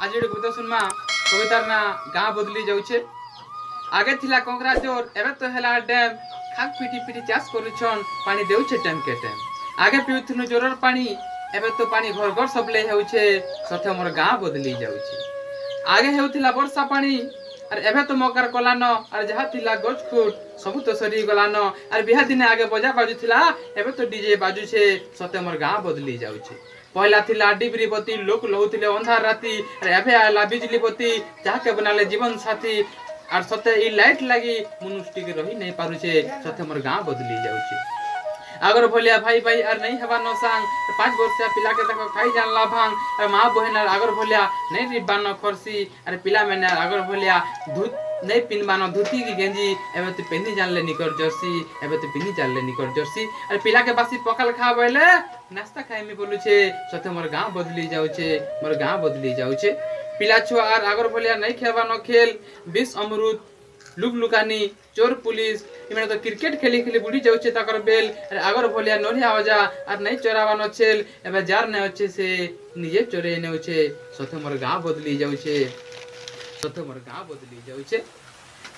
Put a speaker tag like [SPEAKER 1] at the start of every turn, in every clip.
[SPEAKER 1] आज गोटे कविता सुनमा कवितार ना गाँ बदली जाउछे। आगे थिला कंकरा जोर एबे तो हेला डैम खाक पिटी पिटी चाष करूछन पानी देउछे टाइम के टाइम। आगे पिउथुनु जोरर पानी एबे तो पानी घर घर सबले हेउछे सथे मोर गाँ बदली जाउछे। आगे हेउथिला वर्षा पानी और एबे तो मकर कलान और जहाँ थिला गछ खुट सब तो सरी गलान और बिहा दिने आगे बजा बाजुथिला एबे तो डीजे बाजुछे सथे मोर गाँ बदली जाउछे। पहला थिला डिबरी बत्ती लोक लहुथिले अंधार राती और एबे आला बिजली बत्ती जाके बनाले जीवन साथी और सते ई लाइट लगी मनुष्य के रही नहीं पारुछे सते मोर गाँ बदली जाउछे। अगर भलिया भाई भाई और नहीं हवा न सांग 5 वर्षिया पिला के देखो खाई जानला भांग और माँ बहन अगर भलिया नहीं रिब्बा न खरसी और पिला मैंने अगर भलिया धूत नहीं पिनबा न धोती की गेंजी एबे तो पिन्नी जानले निकर जर्सी एबे तो पिन्नी जानले निकर जर्सी और पिला के बासी पकल खा बैले नाश्ता खाए में बोलुछे सते मोर गाँ बदली जाउछे मोर गाँ बदली जाउछे। पिला छुआ और अगर भलिया नहीं खेबा न खेल 20 अमरूद लुक लुकानी चोर पुलिस इमे तो क्रिकेट खेली खेली बुढ़ी जाउछे तकर बेल अरे अगर भलिया नोरिया आवाजा और नहीं चोरावा न छेल एबे जार ने अच्छे से निजे चोरे ने होछे सते मोर गाँ बदली जाउछे सते मोर गाँ बदली जाउछे।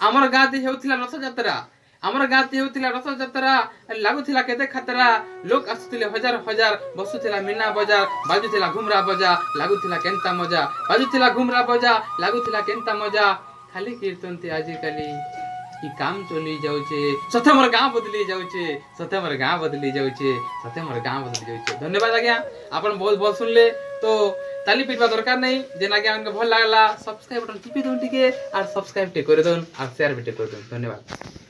[SPEAKER 1] हमर गाँ दे हेउथिला रथ यात्रा हमर गाँ दे हेउथिला रथ यात्रा लागुथिला केते खतरा लोक आसुथिले हजार हजार बसुथिला मीना बजार बाजुथिला घुमरा बजा लागुथिला केंता मजा बाजुथिला घुमरा बजा लागुथिला केंता मजा खाली कीर्तन ते आजि काली ई काम चली जाउछे सते मोर गाँ बदली जाउछे सते मोर गाँ बदली जाउछे सते मोर गाँ बदली जाउछे। धन्यवाद आज्ञा आपन बहुत बहुत सुनले तो ताली पिटवा दरकार नहीं जेना के हमके भल लागला सब्सक्राइब बटन टिपि दोन टिके और सब्सक्राइब टे कर दोन और शेयर भी टे कर दोन। धन्यवाद।